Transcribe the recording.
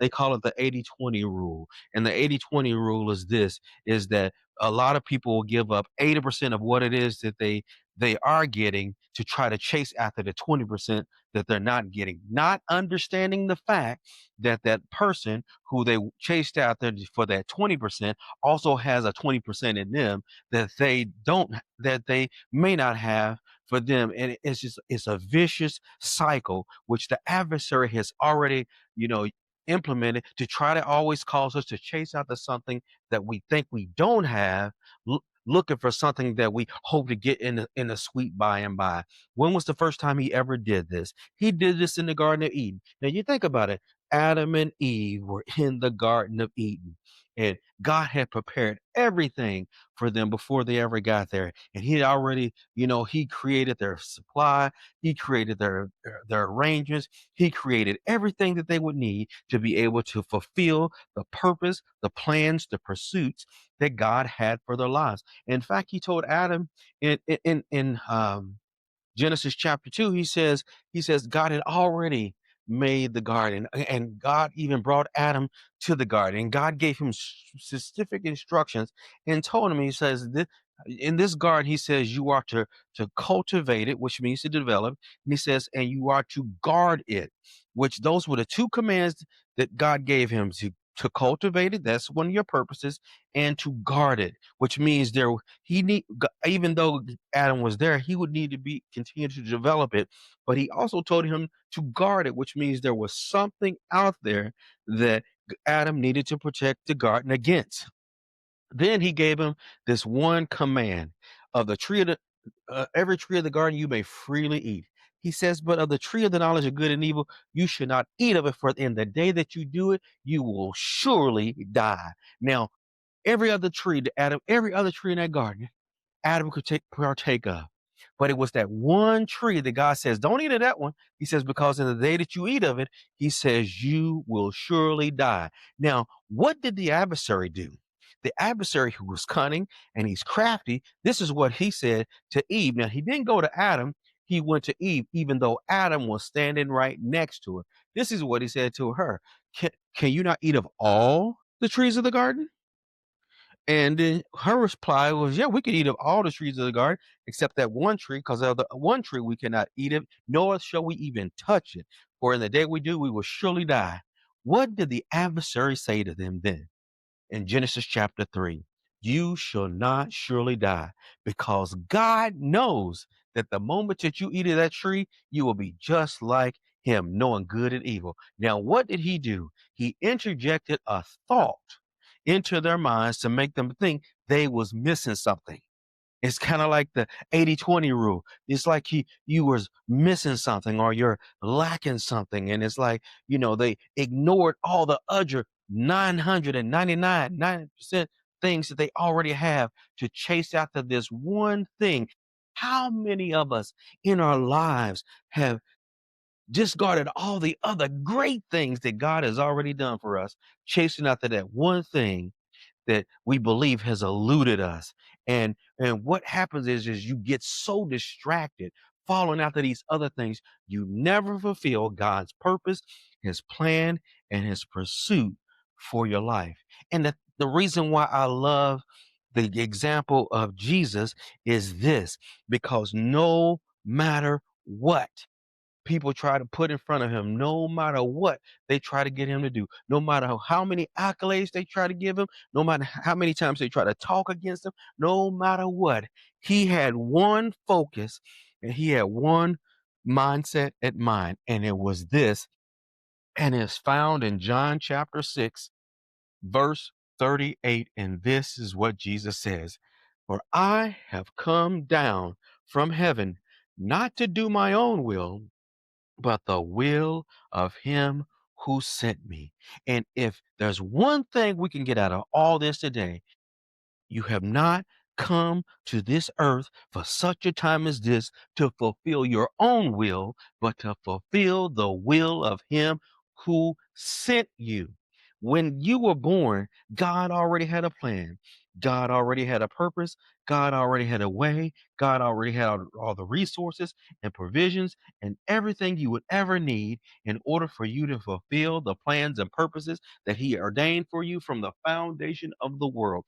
They call it the 80-20 rule. And the 80-20 rule is this, is that a lot of people will give up 80% of what it is that they are getting to try to chase after the 20% that they're not getting, not understanding the fact that that person who they chased after for that 20% also has a 20% in them that they don't, that they may not have for them. And it's a vicious cycle which the adversary has already, you know, implemented to try to always cause us to chase after something that we think we don't have, looking for something that we hope to get in the sweet by and by. When was the first time he ever did this? He did this in the Garden of Eden. Now you think about it. Adam and Eve were in the Garden of Eden, and God had prepared everything for them before they ever got there. And he had already, he created their supply, he created their arrangements, he created everything that they would need to be able to fulfill the purpose, the plans, the pursuits that God had for their lives. In fact, he told Adam in Genesis chapter 2, he says God had already made the garden, and God even brought Adam to the garden, and God gave him specific instructions and told him, he says, in this garden, he says, you are to cultivate it, which means to develop. And he says, and you are to guard it, which those were the two commands that God gave him, to cultivate it. That's one of your purposes, and to guard it, which means even though Adam was there, he would need to continue to develop it, but he also told him to guard it, which means there was something out there that Adam needed to protect the garden against. Then he gave him this one command: of the tree of the every tree of the garden you may freely eat. He says, but of the tree of the knowledge of good and evil, you should not eat of it, for in the day that you do it, you will surely die. Now, every other tree in that garden, Adam could partake of. But it was that one tree that God says, don't eat of that one. He says, because in the day that you eat of it, he says, you will surely die. Now, what did the adversary do? The adversary, who was cunning and he's crafty, this is what he said to Eve. Now, he didn't go to Adam. He went to Eve, even though Adam was standing right next to her. This is what he said to her. Can you not eat of all the trees of the garden? And then her reply was, yeah, we can eat of all the trees of the garden except that one tree, because of the one tree we cannot eat of, nor shall we even touch it. For in the day we do, we will surely die. What did the adversary say to them then? In Genesis chapter 3, you shall not surely die, because God knows that the moment that you eat of that tree, you will be just like him, knowing good and evil. Now, what did he do? He interjected a thought into their minds to make them think they was missing something. It's kind of like the 80-20 rule. It's like you was missing something, or you're lacking something. And it's like, they ignored all the other 999% things that they already have to chase after this one thing. How many of us in our lives have discarded all the other great things that God has already done for us, chasing after that one thing that we believe has eluded us? And what happens is you get so distracted following after these other things, you never fulfill God's purpose, his plan, and his pursuit for your life. And the reason why I love the example of Jesus is this: because no matter what people try to put in front of him, no matter what they try to get him to do, no matter how many accolades they try to give him, no matter how many times they try to talk against him, no matter what, he had one focus and he had one mindset at mind, and it was this, and it's found in John chapter 6, verse 38. And this is what Jesus says: for I have come down from heaven not to do my own will, but the will of him who sent me. And if there's one thing we can get out of all this today, you have not come to this earth for such a time as this to fulfill your own will, but to fulfill the will of him who sent you. When you were born, God already had a plan. God already had a purpose. God already had a way. God already had all the resources and provisions and everything you would ever need in order for you to fulfill the plans and purposes that He ordained for you from the foundation of the world.